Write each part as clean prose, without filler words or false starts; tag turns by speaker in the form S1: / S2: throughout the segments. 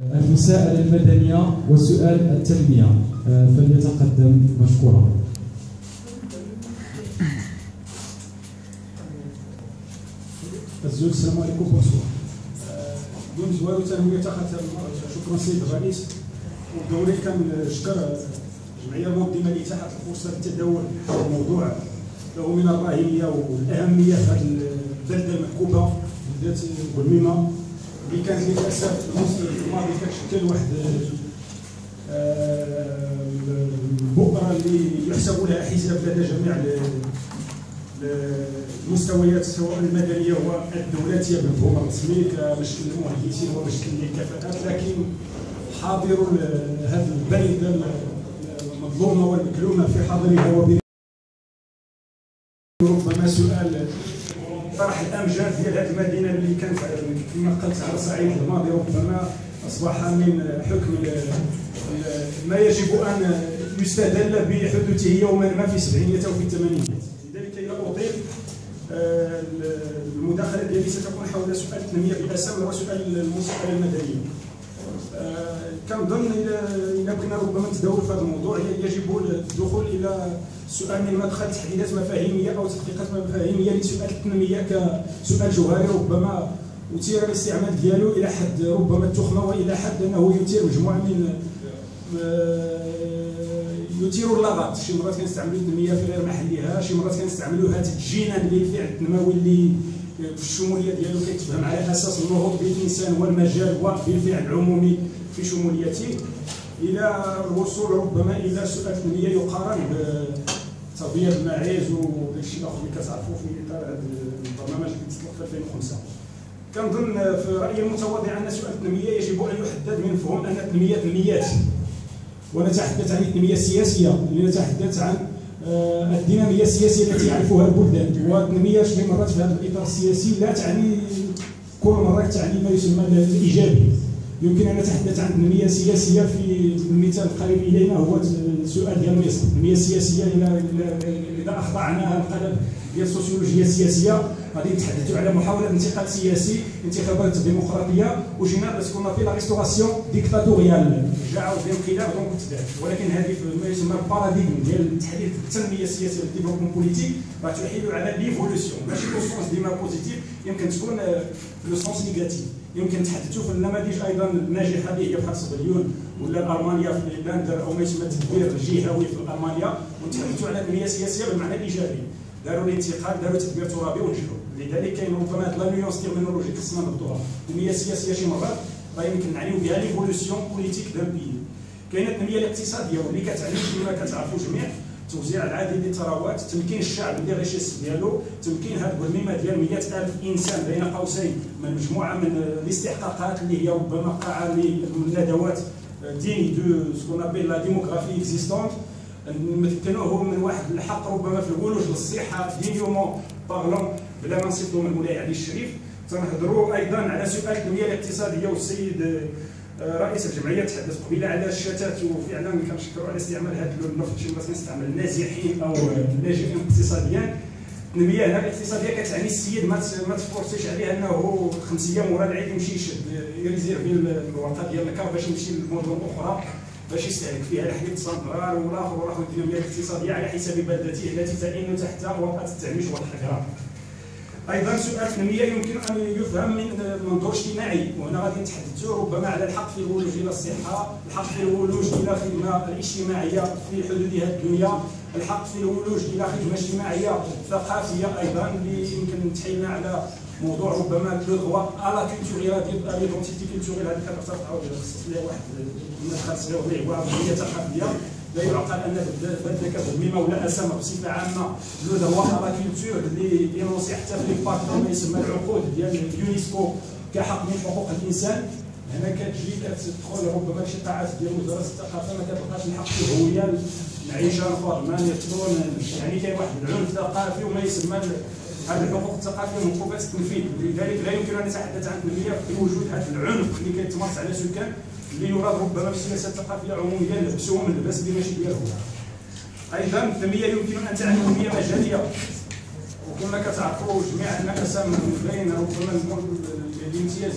S1: المساءلة المدنية وسؤال التنمية، فليتقدم مشكورا.
S2: السلام عليكم. بونسوار. دون زوالو تنمية تاخذ شكرا سيد الرئيس، والدوري كان شكر الجمعية المنظمة اللي تاحت الفرصة للتداول في الموضوع له من الراهنية والأهمية في هذه البلدة المحكوبة بالذات بولميمة اللي كانت للأسف الماضي كتشكل واحد البؤرة اللي يحسب لها حساب لدى جميع المستويات سواء المدنيه والدولاتيه بالمفهوم الرسمي كمشكل المهندسين ومشكل الكفاءات، لكن حاضر هذه البلده المظلومه والمكلومه في حاضرها وبربما سؤال طرح الامجاد ديال هذه المدينه اللي كانت كما قلت على الصعيد الماضي ربما اصبح من حكم ما يجب ان يستدل بحدوثه يوما ما في السبعينيات او في الثمانينات. لذلك الى اضيف المداخله ديالي ستكون حول سؤال التنميه بالاسم وسؤال المساءله المدنيه. كنظن الى كنا ربما نتداول في هذا الموضوع يجب الدخول الى سؤال من مدخل تحديدات مفاهيميه او تدقيقات مفاهيميه لسؤال التنميه كسؤال جوهري ربما اثير الاستعمال ديالو الى حد ربما التخمه والى حد انه يثير مجموعه من يثير اللغط. شي مرات كنستعملوا التنميه في غير محلها، شي مرات كنستعملوا هذا الجنان للفعل التنموي اللي في الشموليه ديالو كيتفهم على اساس النهوض بالانسان والمجال وبالفعل العمومي في شموليته، الى الوصول ربما الى سؤال التنميه يقارن بتبييض الماعز وداك الشيء الاخر اللي كتعرفوا في اطار هذا البرنامج اللي تطلق في 2005. كنظن في رايي المتواضع ان سؤال التنميه يجب ان يحدد من مفهوم ان التنميه تنميات، ونتحدث عن التنميه السياسيه اللي نتحدث عن الديناميه السياسيه التي يعرفها البلدان، والتنميه شي مرات في هذا الاطار السياسي لا تعني كل مره تعني ما يسمى الايجابي. يمكن ان نتحدث عن تنميه سياسيه في المثال القريب الينا هو السؤال ديال مصر. التنميه السياسيه اذا اخضعناها القلب ديال السوسيولوجيا السياسيه غادي نتحدثوا على محاوله انتقال سياسي، انتخابات ديمقراطيه، وجينا تكون في لا ريستوراسيون ديكتاتوريال، جاءوا بانقلاب دونك تدار. ولكن هذه ما يسمى الباراديغم ديال تحديد التنميه السياسيه والديفلوبمون بوليتيك راه تحيل على ليفولوسيون، ماشي في السونس ديما بوزيتيف، يمكن تكون في لو سونس نيجاتيف. يمكن نتحدثوا في النماذج ايضا الناجحه اللي هي بحال صبليون ولا المانيا في لاندر او ما يسمى التدبير الجهوي في المانيا، ونتحدثوا على التنميه السياسيه بالمعنى الايجابي. داروا الانتقال، داروا تدبير ترابي ونجحوا. لذلك كاين ربما هاد لا نيونس تيرمينولوجي خصنا نضبطوها. التنميه السياسيه شي مرات راه يمكن نعنيو بها ليفولوسيون بوليتيك دان بيي. كاينه التنميه الاقتصاديه واللي كتعني كما كتعرفوا جميع توزيع العادل للثروات، تمكين الشعب لي ريشيس ديالو، تمكين هاد البولميمه ديال 100,000 انسان بين قوسين من مجموعه من الاستحقاقات اللي هي ربما قاعه للندوات ديني دو سكون ابيل لا ديموغرافي اكزيستونت، نمكنوه من واحد الحق ربما في الولوج للصحه دينيومون بارلون بلا ما نصيفطوا من مولاي علي الشريف. تنهضروا ايضا على سؤال التنميه الاقتصاديه، والسيد رئيس الجمعيه تحدث قبيله على الشتات، وفعلا كنشكروا على استعمال هذا اللفظ شي مرات كنستعمل النازحين او اللاجئين اقتصاديا. التنميه هنا الاقتصاديه كتعني السيد ما تفورسيش عليه انه 5 ايام ورا العيد يمشي يشد يريزيرفي الورقه ديال الكار باش يمشي لمدن اخرى باش يستهلك فيها الحديد سنترال ولا التنميه الاقتصاديه على حساب بلدته التي تئن تحت وطأة التهميش والحجر. ايضا سؤال التنميه يمكن ان يفهم من منظور اجتماعي، وهنا غادي نتحدثوا ربما على الحق في الولوج الى الصحه، الحق في الولوج الى الخدمه الاجتماعيه في حدودها الدنيا، الحق في الولوج الى خدمه اجتماعيه ثقافيه ايضا اللي يمكن تحيلنا على موضوع ربما لو دغوا على كولتوريال ديال ليدونتيتي كولتوريال. هذه كتعطي تعاود خصص لها واحد المدخل صغير اللي هو هويه ثقافيه. لا يعقل ان بلده كبولميمه ولا اسامه بصفه عامه لو دغوا على كولتور اللي ينوصي حتى في الباك ما يسمى العقود ديال اليونسكو كحق من حقوق الانسان. هنا كتجي كتدخل ربما شي قاعات ديال وزاره الثقافه ما كتلقاش الحق في الهويه نعيشها نفرمان يطلون، يعني كاين واحد العنف ثقافي وما يسمى هذه الحقوق الثقافيه وموقوفات التنفيذ. لذلك لا يمكن ان نتحدث عن التنميه في وجود هذا العنف اللي كيتمارس على سكان اللي يراد ربما في السياسات الثقافيه عموميا لبسوهم اللباس اللي ماشي ديالهم. ايضا التنميه يمكن ان تعني تنميه مجاليه، وكما كتعرفوا جميعا ان قسم بين ربما الامتياز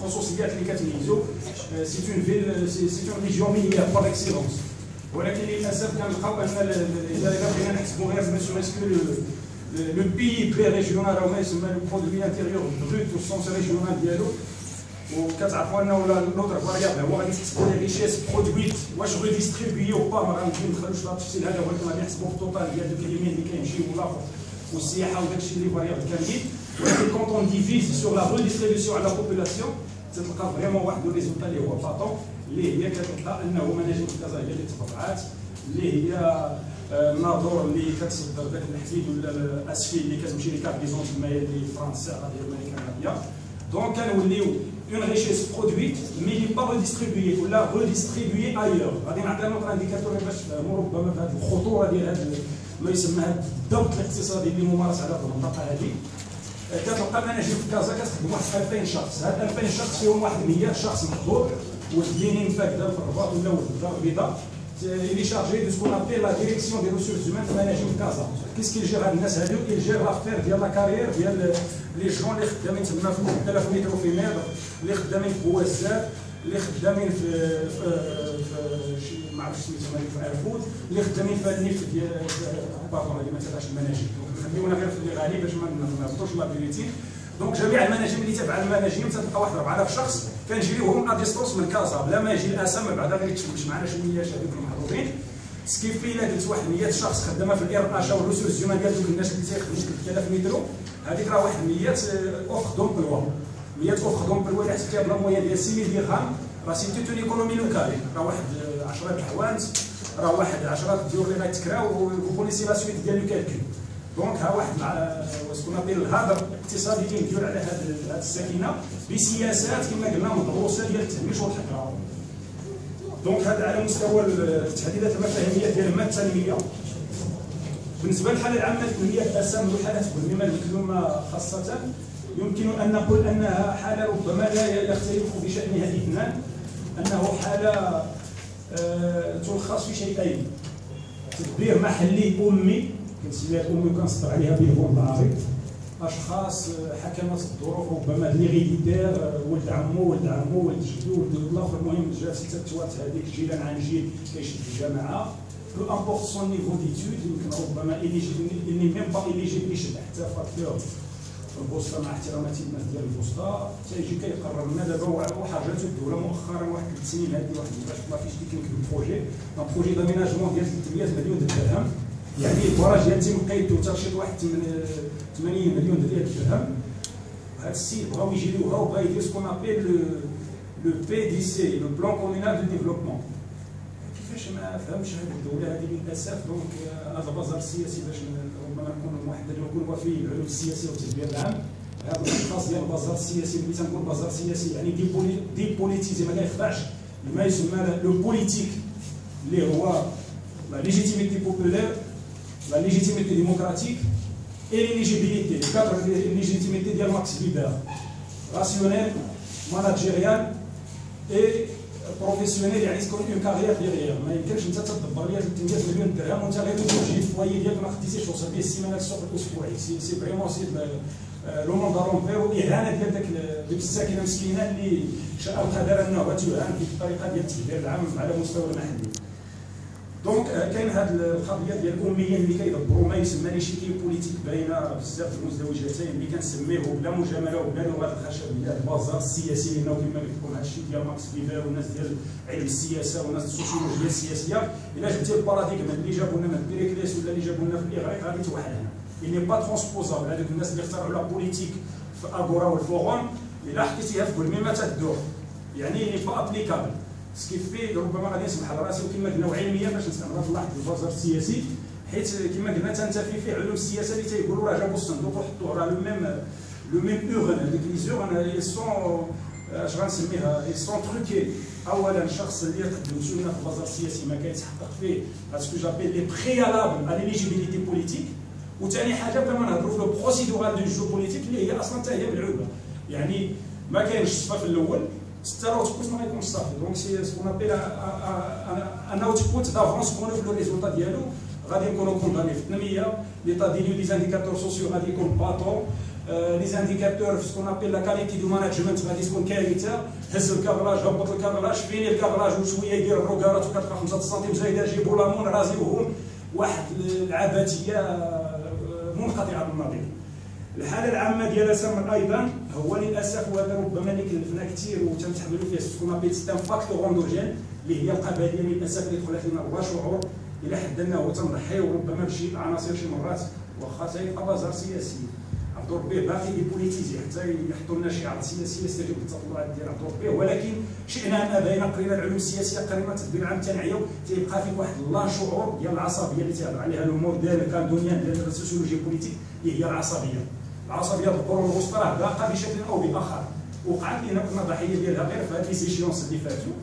S2: الخصوصيات اللي كتميزو. سي اون فيل سي اون ريجيون مينيير بار اكسيلونس، ولكن للاسف كنلقاو ان اذا بغينا نحسبوا غير اسكو لو بي بي ريجيونال او ما يسمى لو برودوي انتيريور بروت والسونس ريجيونال ديالو. وكتعرفوا انه لوطر فاريابل هو غادي تحسبوا لي ريشيس برودويت واش ريديستريبيي او با. ما غندخلوش في التفصيل هذا، ولكن غادي نحسبوا التوتال ديال دوك اليمين اللي كيمشيو والاخر والسياحه وداك الشيء اللي فاريابل كاملين. ولكن كونط اون ديفيز سور لا ريديستريبيسيون على لا بوبولاسيون تتلقى فريمون واحد لو ريزولتا اللي هو باطون، اللي هي كتلقى انه مناجم كازا هي اللي تبرعات، اللي هي الناظور اللي كتصدر ذاك الحديد ولا الاسفل اللي كتمشي لكاربيزون تمايا اللي فرنسا غادي الملكه الغاليه. دونك كنوليو اون ريشيس برودويت مي لي با ريديستريبيي ولا ريديستريبيي ايور. غادي نعطينا نوتر انديكاتور باش تفهموا ربما في هذه الخطوره ديال هذا ما يسمى هذا الضبط الاقتصادي اللي ممارس على المنطقه هذه. كتلقى مناجم في كازا كتخدم واحد 2000 شخص، هاد 2000 شخص فيهم واحد 100 شخص محظور، والدينين فاكده في الرباط ولا ولد الدار البيضاء اللي شارجي دو سكون ابي لا ديريكسيون دي ريسورس هيومان في مناجم كازا. كيس كيجير هاد الناس هادو؟ كيجير لافير ديال لا كارير ديال لي جون اللي خدامين تما في 3000 متر في متر، اللي خدامين في بوازات، اللي خدامين في شي ما عرفتش سميتهم هذيك في ارفود، اللي خدامين في النفط ديال باطون هذه ما تابعش المناجم. خليونا غير في اللي غالي باش ما نهبطوش لابيليتي. دونك جميع المناجم اللي تابعه المناجم تلقى واحد 4000 شخص كنجريوهم اديستونس من كازا بلا ما يجي الاسم بعدا غير يتشبش معنا شويه هذوك المحظوظين. سكيفي الا قلت واحد 100 شخص خدامه في الار اتش او الريسورس هيومان ديال دوك الناس اللي تيخدموا في 3000 مترو، هذيك راه واحد 100 اوفر دومبلوا. 100 اوفر دومبلوا اللي حسبتيها بلا مويه ديال 6000 درهم راه سي توت اون ايكونومي لوكالي، راه واحد 10 الحوانت، راه واحد 10 ديور اللي غيتكراو وكونيسي لا سويت ديال لو كالكول. دونك ها واحد واسكون ابيل الهدر الاقتصادي اللي مديور على هذه السكينه بسياسات كما قلنا مدروسه ديال التهميش والحكره. دونك هذا على مستوى التحديدات المفاهيميه ديال ما التنميه. بالنسبه للحاله العامه للتنميه كاسام والحالات المهمه المكلومه خاصه، يمكن ان نقول انها حاله ربما لا يختلف بشانها اثنان، انه حاله تلخص في شيئين: تدبير محلي امي كنسميها امي وكنسطر عليها بالفون العريض، اشخاص حكمت الظروف ربما ليغيديتير، ولد عمو ولد عمو ولد جدو ولد الاخر، المهم جات ستة توات هذيك جيلا عن جيل كيشد الجماعه. بو امبورت سون نيفو ديتود، يمكن ربما اني ميم با اليجيبل يشد حتى فاكتور في البوسطه مع احتراماتي الناس ديال البوسطه، تيجي كيقرر لنا دابا وحاجات الدوله مؤخرا واحد 3 سنين هذه واحد باش ما فيش ديك البروجي، ان بروجي داميناجمون ديال 300 مليون درهم، يعني البراج ديال تيم قيدو ترشيد واحد 80 مليون درهم. هذا السيد بغاو يجريوها وبغا يدير سكون ابيل لو بي دي سي، لو بلان كومونال دو ديفلوبمون. كيفاش ما فهمش هذه الدوله هذه للاسف. دونك هذا البازار السياسي باش ربما نكون محدد ونكون وفي العلوم السياسيه والتدبير العام، هذا الاشخاص ديال البازار السياسي، اللي تنقول بازار سياسي يعني دي بوليتيزي ما كيخضعش لما يسمى لو بوليتيك اللي هو لا ليجيتيميتي بوبولير، la légitimité démocratique et l'éligibilité, le cadre de légitimité ديال ماكس فيبر، راسيونيل ماناجيريال اي بروفيسيونيل، يعني تكون اون كارير ديغيير. ما يمكنش انت تدبر ليا 300 مليون درهم وانت غير توجد فوايي ديالك ما خديتيش توصل به السيمانه للسوق الاسبوعي. سي فريمون سي لو موند رومبير والاهانه ديال ديك الساكنه مسكينه اللي شاء القدر انه تهان في الطريقه ديال التدبير العام على مستوى المحلي. دونك كاين هذه القضيه ديال الاميين اللي كيدبروا ما يسمى لي شيكي بوليتيك باينه بزاف المزدوجتين اللي كنسميه بلا مجامله وبلا لغه الخشبيه البازار السياسي، لانه كما قلت لكم هذا الشيء ديال ماكس فيبر والناس ديال علم السياسه والناس السوسيولوجيا السياسيه، الا جبتي الباراديغم اللي جابوا لنا من بيريكليس ولا اللي جابوا لنا في الاغريق غادي توحل هنا. اللي با ترونسبوزابل هذوك الناس اللي اخترعوا لا بوليتيك في اغورا والفوروم، الا حكيتيها في كل مما تدور يعني اللي با ابليكابل. سكيفي ربما غادي نسمح لراسي وكما قلنا علميا باش نستعملها في اللحظه البازار السياسي، حيت كما قلنا تنتفي فيه علوم السياسه اللي تيقولوا راه جابوا الصندوق وحطوه راه لو ميم اورن. هذيك لي زورن سون اش غنسميها سون تروكي. اولا الشخص اللي يقدم سنه في البازار السياسي ما كيتحقق فيه هادشي جابيل لي بريالابل على ليجيبيليتي بوليتيك. وثاني حاجه بلا ما نهضروا في لو بروسيدورال دو جو بوليتيك اللي هي اصلا حتى هي ملعوبه، يعني ما كاينش الصفه في الاول ستة اوتبوت ما غيكونش صافي. دونك سي سكون ابيل ان اوتبوت دافونس كونو في لو ريزولتا ديالو غادي نكونوا كونداني في التنميه. ليطا دي لي زانديكاتور سوسيو غادي يكون باطون، لي زانديكاتور في سكون ابيل لا كاليتي دو ماناجمنت غادي تكون كارثه. هز الكابراج هبط الكابراج فيني الكابراج وشويه يدير الروكارات وكتلقى 5 سنتيم زايده جيبوا لامون رازيوهم، واحد العبثيه منقطعه النظير. الحاله العامه ديال سمر ايضا هو للاسف، وهذا ربما اللي كلفنا كثير وتنتحملوا فيه سكون ابيل سيستم فاكتور اندوجين اللي هي القبليه للاسف اللي دخلت لنا بلا شعور الى حد انه تنضحيو ربما بشي عناصر شي مرات واخا تيبقى بازار سياسي عبد ربي باقي يبوليتيزي حتى يحطوا لنا شي عرض سياسي يستجيب للتطلعات ديال عبد ربي، ولكن شئنا ام ابينا قرينا العلوم السياسيه قرينا التدبير العام تنعيو تيبقى فيك واحد لا شعور ديال العصبيه اللي تيهضر عليها لو موديل كاندونيان ديال السوسيولوجي بوليتيك اللي هي العصبيه. العصبيه القرون الوسطى راه باقا بشكل او باخر، وقعت لنا كنا ضحيه ديالها غير في هاد لي سيشيونس اللي فاتوا.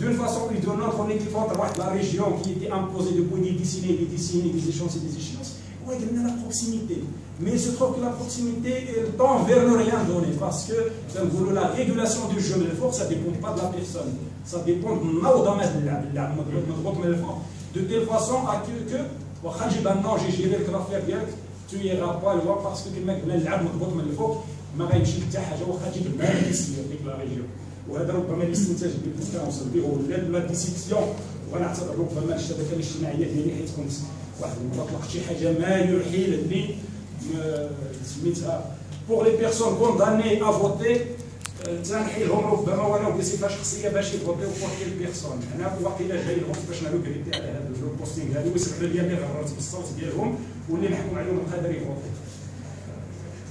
S2: D'une façon ou d'une autre, on était contre la région qui était imposée depuis des décennies, des échéances et des échéances. Oui, il y a la proximité. Mais il se trouve que la proximité, elle tend vers ne rien donner. Parce que la régulation du jeu de l'effort, ça ne dépend pas de la personne. Ça dépend de l'effort. De telle façon à que, non, j'ai géré l'affaire bien, tu n'iras pas le voir parce que le mec, ما غايمشي حتى حاجه واخا تجيب المال يسير ديك لا ريجيون. وهذا ربما الاستنتاج اللي كنت كنوصل به هو لا ديسيكسيون، وغنعتبر ربما الشبكه الاجتماعيه ديالي حيت كنت واحد المره طلقت شي حاجه ما يحيل لي سميتها بوغ لي بيرسون كونداني ا فوتي، تنحيلهم ربما ولو بصفه شخصيه باش يفوتيو بوغ كيل بيرسون. حنا واقيلا جاي لهم باش نعملو كريتي على هذا البوستينغ هذه ويسمحوا لي اللي غررت بالصوت ديالهم واللي محكوم عليهم القدر يفوتي.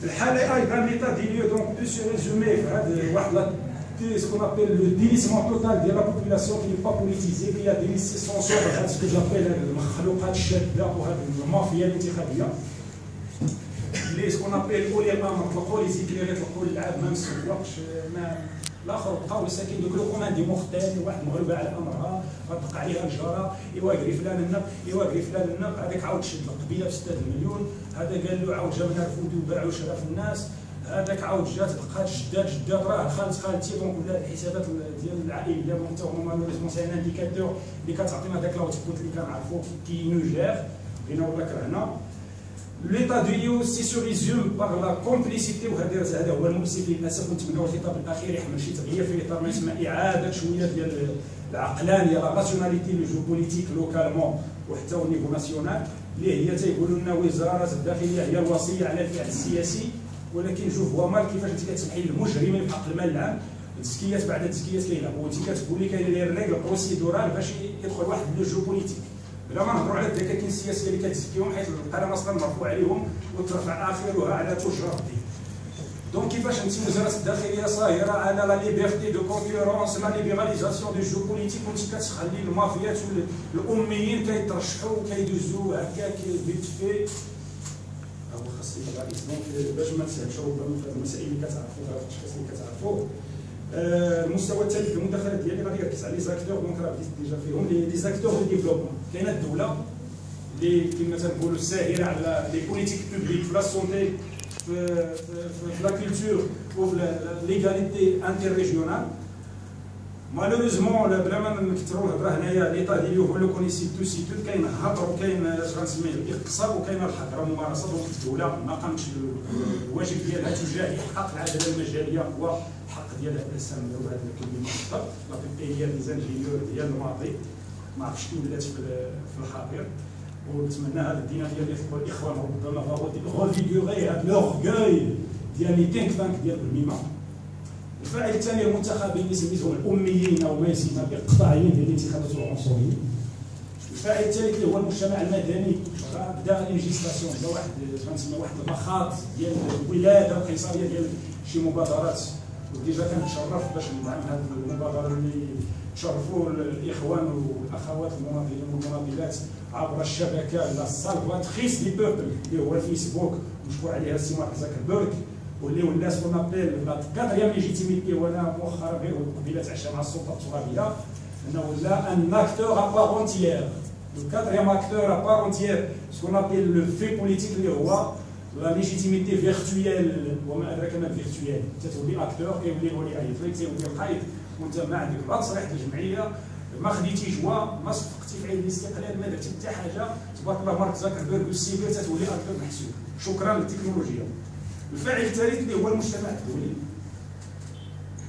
S2: الحاله ايضا ليتا دي ليو دونك بو سو ريزومي في هذا واحد ce qu'on appelle le délaissement total de la population qui n'est pas politisée, qui a délaissé son sort à ce que j'appelle المخلوقات الشاذة وهذه المافيا الانتخابية اللي ce qu'on appelle اولي الامر طلقوا لي زيكليري طلقوا العاب ما مسوقش ما الاخر بقاو مساكين دوك لو كوماندي مختال واحد مغلوبه على امرها غتبقى عليها الجاره ايوا كري فلان النق ايوا كري فلان النق هذاك عاود شد القبيله ب 6 مليون هذا قال له عاود جا من الفودي وباعوا شرف الناس هذاك عاود جات بقات جدات راه خالتي دونك ولا الحسابات ديال العائليه دونك حتى هما مالوريزمون سي ان انديكاتور اللي كتعطينا داك لاوتبوت اللي كنعرفو كي نوجير بغينا ولا كرهنا. ليتا دو ليو سي سو ريزوم باغ لا كومبليسيتي وهذا هو المؤسف للاسف. ونتمنوا الخطاب الاخير يحمل شي تغيير في اطار ما يسمى اعاده شويه ديال العقلانيه لا راسيوناليتي لو جو بوليتيك لوكالمون وحتى او نيفو ناسيونال اللي هي تيقولوا لنا وزاره الداخليه هي الوصيه على الفعل السياسي، ولكن جو فوا مال كيفاش انت كتسمحي للمجرمين بحق المال العام التزكيات بعد التزكيات كيلعبوا وانت كتقول لي كاين لي ريغل بروسيدورال باش يدخل واحد لو جو بوليتيك بلا ما نهضروا على الدكاكين السياسيه اللي كتزكيهم حيت القلم اصلا مرفوع عليهم وترفع اخرها على تجار الدين. دونك كيفاش انت وزاره الداخليه صاهره على لا ليبرتي دو كونكورونس لا ليبراليزاسيون دو جو بوليتيك وانت كتخلي المافيات والاميين كيترشحوا وكيدوزوا هكاك فيت في هو خاص يبقى دونك باش ما نسهلش ربما في المسائل اللي كتعرفوا هذا الاشخاص اللي كتعرفوا. المستوى الثالث المداخلات ديالي غادي يركز على لي زاكتور دونك راه بديت ديجا فيهم لي زاكتور دو ديفلوبمون. كاينه الدوله اللي كما تنقولوا الساهره على لي بوليتيك بوبليك في لا سونتي في لا كولتور وفي ليغاليتي انتر ريجيونال. مالوريزمون بلا ما نكثروا الهضره هنايا ليطا ديالو هو لو كونيسي تو سي تو كاين هضر وكاين اش غنسميه الاقتصاد وكاين الحظر ممارسه. دونك الدوله ما قامتش الواجب ديالها تجاه احقاق العداله المجاليه والحق ديال الانسان نديروا هذا الكلمه المخطط لا بيبيير لي زانجينيور ديال الماضي ما عرفتش كي ولات في الحاضر. ونتمنى هذا الدين ديال الاخوان ربما غوفيغوري هذا لورغوي ديال لي تينك تانك ديال الميمه. الفاعل الثاني المنتخبين اللي سميتهم الاميين او ما يسمى بالاقطاعيين ديال الانتخابات العنصريه. الفاعل الثالث اللي هو المجتمع المدني بدا ليجيستاسيون بدا واحد غنسمي واحد البخاط ديال الولاده القيصريه ديال شي مبادرات وديجا كنتشرف باش ندعم هذه المبادره اللي تشرفوا الاخوان والاخوات المناضلين والمناضلات عبر الشبكه لا سالفاتريس دي بوبل اللي هو الفيسبوك مشكور عليها السي مارك زاكربيرغ واللي ولا سكون ابيل لا كاتريام ليجيتيميتي. وانا مؤخرا غير قبيله تعشى مع السلطه الترابيه انه ولا ان اكتور ابار اونتيير لو كاتريام اكتور ابار اونتيير سكون ابيل لو في بوليتيك اللي هو لا ليجيتيميتي فيرتويال وما ادراك ما فيرتويال. تتولي اكتور كيولي ولي عيط تيولي القايد وانت ما عندك لا تصريح الجمعيه ما خديتي جوا ما صفقتي في عين الاستقلال ما درتي حتى حاجه. تبارك الله مارك زاكربيرغ والسيبر تتولي اكتور محسوب. شكرا للتكنولوجيا. الفاعل الثالث اللي هو المجتمع الدولي.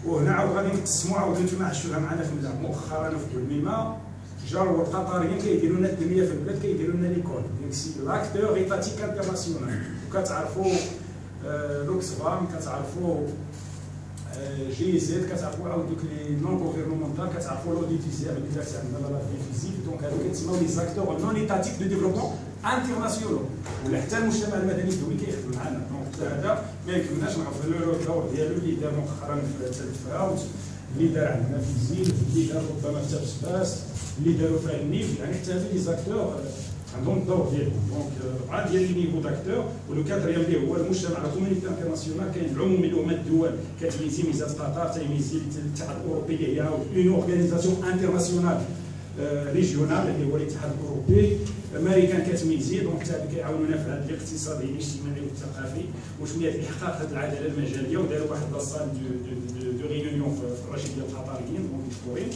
S2: وهنا عاود غادي نقسموا، عاود نتوما عشتوها معنا في الملعب مؤخرا في بولميما. جاو القطريين كيديروا لنا التنميه في البلاد، كيديروا لنا ليكول، دونك سي لاكتور ايتاتيك انترناسيونال. وكتعرفوا لوكسفام، كتعرفوا جي زد، كتعرفوا عاود دوك لي نون غوفرنمونتال، كتعرفوا لوديتيزيال اللي دارت عندنا لا فيزيك. دونك هادو كيتسموا لي زاكتور نون ايتاتيك دو ديفلوبمون انترناسيونال. ولا حتى المجتمع المدني الدولي كيخدم معنا. دونك هذا ما يمكنناش نعرفوا له الدور ديالو اللي دار مؤخرا في التلفاوت، اللي دار عندنا في الزيت، اللي دار ربما في تابسباس، اللي داروا في النيف. يعني حتى هاد لي زاكتور عندهم الدور ديالهم. دونك ربعه ديال لي نيفو داكتور. ولو كاتريام اللي هو المجتمع الكوميونيتي انترناسيونال. كاين العموم اللي هما الدول كتميزي ميزات قطر، تيميزي الاتحاد الاوروبي اللي هي اون اورغانيزاسيون انترناسيونال ريجيونال اللي هو الاتحاد الاوروبي. الامريكان كتميزي، دونك حتى كيعاونونا في هذا الاقتصادي الاجتماعي والثقافي وشويه في احقاق هذه العداله المجاليه. وداروا واحد لاصال دو ريونيون في الرشيديه القطريين، دونك مشكورين.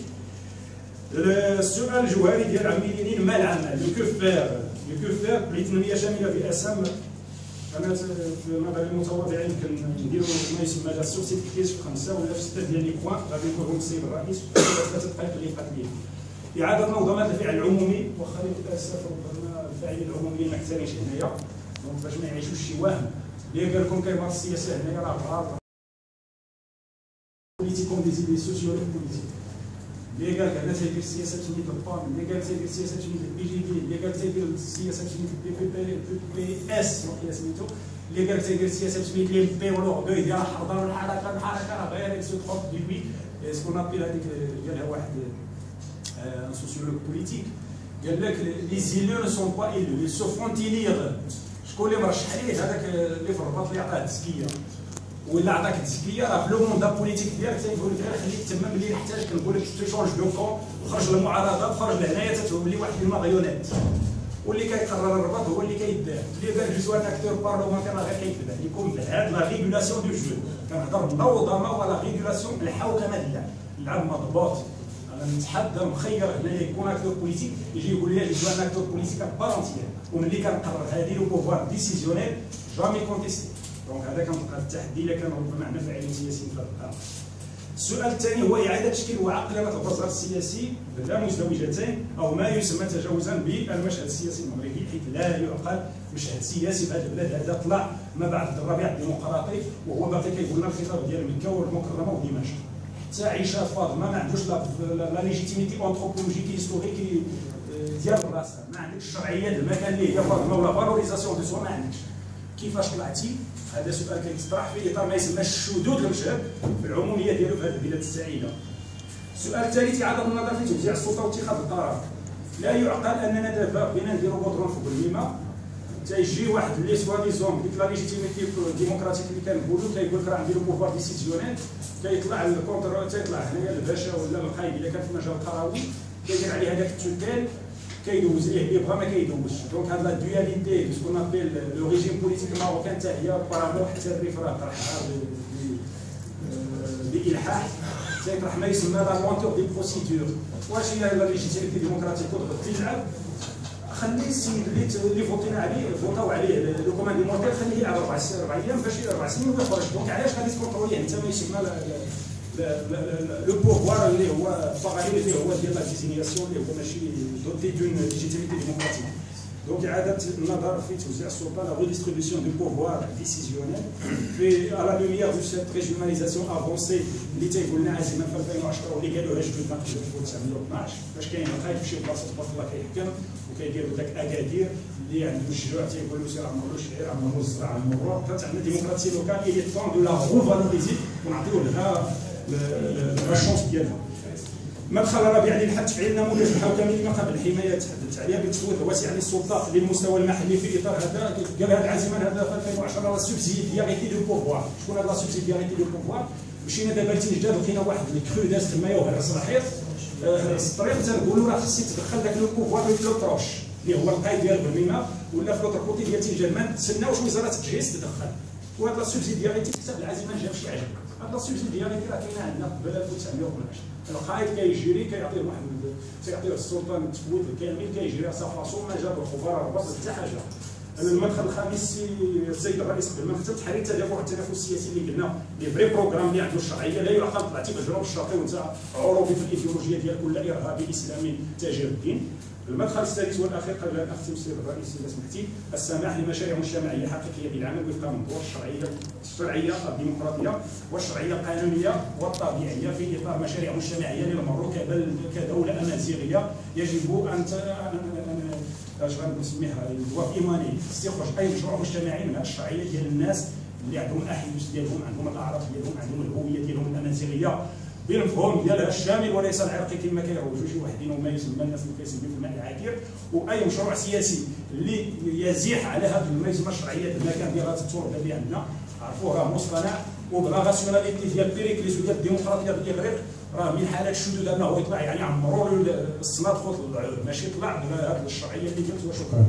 S2: السؤال الجوهري ديال عميلين، ما العمل؟ لو كو فير لتنميه شامله في اسام. انا في نظري المتواضع يمكن نديروا ما يسمى لا سوسيتيز في 5 ولا في 6 ديال لي بوان غادي نقولهم السيد الرئيس في 3 دقائق اللي فاتلين. إعادة منظمات الفعل العمومي، واخا للأسف ربما الفاعلين العموميين ما محتاجينش هنايا، دونك باش ما يعيشوش شي وهم اللي قال لكم كيمارس السياسة هنايا راه غلط. بوليتيكوم دي زيدي سوسيولوج بوليتيك. اللي قال لك هنا تيدير السياسة تسميت البام، اللي قال تيدير السياسة تسميت البي جي دي، اللي قال تيدير السياسة تسميت بي اس وقيلا سميتو، اللي قال تيدير السياسة تسميت لي بي ولوغ ديال الحضارة والحركة راه غير سو تخوف دي لوي سكون ابيل هذيك قالها واحد un sociologue politique قال لك لي زيلو نو سون با ايلو لي سو فون تيليغ. شكون اللي مرشح ليه؟ هذاك اللي في الرباط اللي عطاه التزكيه ولا عطاك التزكيه. راه في لو موندا بوليتيك ديالك تيقول لك غير خليك تما ملي نحتاج كنقول لك تيشونج دو كون وخرج للمعارضات، خرج لهنايا تتولي واحد المغيونات. واللي كيقرر الرباط هو اللي كيدار. اللي قال جو سوان اكتور بارلمونتير راه غير كيكذب عليكم بهاد لا ريغولاسيون دو جو. كنهضر بالنظام ولا ريغولاسيون الحوكمه ديالها اللعب مضبوط. نتحدى مخير هنايا يكون اكتور بوليتيك يجي يقول لي جو ان اكتور بوليتيك بارونتيير، وملي كنقرر هذه لو بوفوار ديسيزيونيل جامي كونتيستي. دونك هذا كنبقى التحدي اللي كان ربما عندنا فاعلين سياسيين في هذا الامر. السؤال الثاني هو اعاده تشكيل وعقلنه البازار السياسي لا مزدوجتين او ما يسمى تجاوزا بالمشهد السياسي المغربي، حيث لا يعقل مشهد سياسي في هذا البلاد هذا طلع ما بعد الربيع الديمقراطي وهو باقي كيقول لنا الخطاب ديال مكه والمكرمه ودمشق. حتى عيشه فاطمه ما عندوش لا ليجيتيميتي اونتروبولوجيكي هيستوريكي ديال راسها، ما عندكش الشرعيه ديال المكان اللي هي فاطمه ولا فالوريزاسيون دو سوا ما عندكش. كيفاش طلعتي؟ هذا سؤال كيتطرح في اطار ما يسمى الشذوذ المشهد في العموميه ديالو في هذه البلاد السعيده. السؤال الثالث اعاده النظر في توزيع السلطه واتخاذ القرار. لا يعقل اننا دابا بغينا نديروا بودرون في بولميما تيجي واحد اللي سوا ديزون ديك لا ليجيتيميتي ديموكراتيك اللي كنقولوا كيقول لك راه عندي لو بوفوار ديسيزيونيل، كيطلع الكونتر تيطلع هنايا الباشا ولا القايد اللي كان في المجال القروي كيدير عليه هذاك التوكال كيدوز ليه اللي بغا ما كيدوزش. دونك هاد لا دواليتي سكون ابيل لو ريجيم بوليتيك ماروكان حتى هي بارامور حتى الريفرا طرحها بالالحاح تيطرح ما يسمى لا مونتور دي بروسيدور. واش هي لا ليجيتيميتي ديموكراتيك تلعب؟ خلي السيد اللي فوتينا عليه فوتاو عليه لو كومانديمونتير خليه يلعب 4 ايام باش 4 سنين ويخرج. دونك علاش غادي تكونتروليه انت ما يسمى لو بوفوار اللي هو فاغالي اللي هو ديال لا ديزينياسيون اللي هو ماشي دوتي دون ليجيتيميتي ديموكراتيك. دونك اعاده النظر في توزيع السلطه لا ريديستريبيسيون دو بوفوار ديسيزيونيل في على لوميير دو سيت ريجيوناليزاسيون افونسي اللي تيقول لنا عزيمه في 2010 واللي قالوها جدودنا في 1912 باش كاين القايد في شي بلاصه تبارك الله كيحكم وكيديروا داك اكادير اللي عنده الشجوع تيقولوا سير عمرو الشعير عمرو الزرع عمرو حتى عندنا ديموكراسي لوكال اللي طون دو لا غوفالوريزي ونعطيو لها لا شونس ديالها. مدخل الربيع للحد تفعيل نموذج الحوكمي كما قبل الحمايه تحدثت عليها بتفويض واسع للسلطه للمستوى المحلي في اطار هذا. قال هذا العزيمان هذا في 2010 لا سوبسيدياريتي دو بوفوار. شكون هذا لا سوبسيدياريتي دو بوفوار؟ مشينا دابا لتنجاد لقينا واحد الكرو داز تما وهرس الحيط الطريق تنقولوا راه خصك تدخل ذاك لو بوفوار في لو بروش اللي هو القايد ديال بلميمه ولا في لوطر كوتي ديال تنجاد ما نتسناوش وزاره التجهيز تدخل. وهذا لا سوبسيدياريتي حسب العزيمان جاب شي عجب. هذا لا سوبسيدياريتي راه كاينه عندنا قبل 1912. القائد كيجري كيعطيه واحد تيعطيه السلطان التفويض الكامل كيجري صافاسو ما جاب الخبراء الرباط حتى حاجه. المدخل الخامس السيد الرئيس قبل ما نختم تحرير التدافع التنافس السياسي اللي قلنا لي فري بروغرام اللي عنده الشرعيه لا يعقل طلعتي بالجنوب الشرقي وانت عروبي في الايديولوجيه ديال كل ارهابي اسلامي تاجر الدين. المدخل السادس والاخير قبل ان اختم السيد الرئيس اذا سمحتي، السماح لمشاريع مجتمعيه حقيقيه بالعمل وفق منظور الشرعيه الديمقراطيه والشرعيه القانونيه والطبيعيه في اطار مشاريع مجتمعيه للمروك كدوله امازيغيه يجب ان اش غنسميها الدواء ايماني تستخرج اي مشروع مجتمعي من الشرعيه ديال الناس اللي عندهم الاحداث ديالهم، عندهم الاعراف ديالهم، عندهم الهويه ديالهم الامازيغيه بالمفهوم ديالها الشامل وليس العرقي كما كيروجوا شي وحدين وما يسمى الناس اللي كيسميو في الماء العكير. واي مشروع سياسي اللي يزيح على هذه ما يسمى الشرعيه المكان ديال هذه التربه اللي عندنا عرفوها مصطنع وبلا راسيوناليتي ديال بيريكليس وديال الديمقراطيه ديال الاغريق راه من حالات الشذوذ انه يطلع يعني عمروا له الصنادق ماشي طلع بهذه الشرعيه اللي قلت. وشكرا.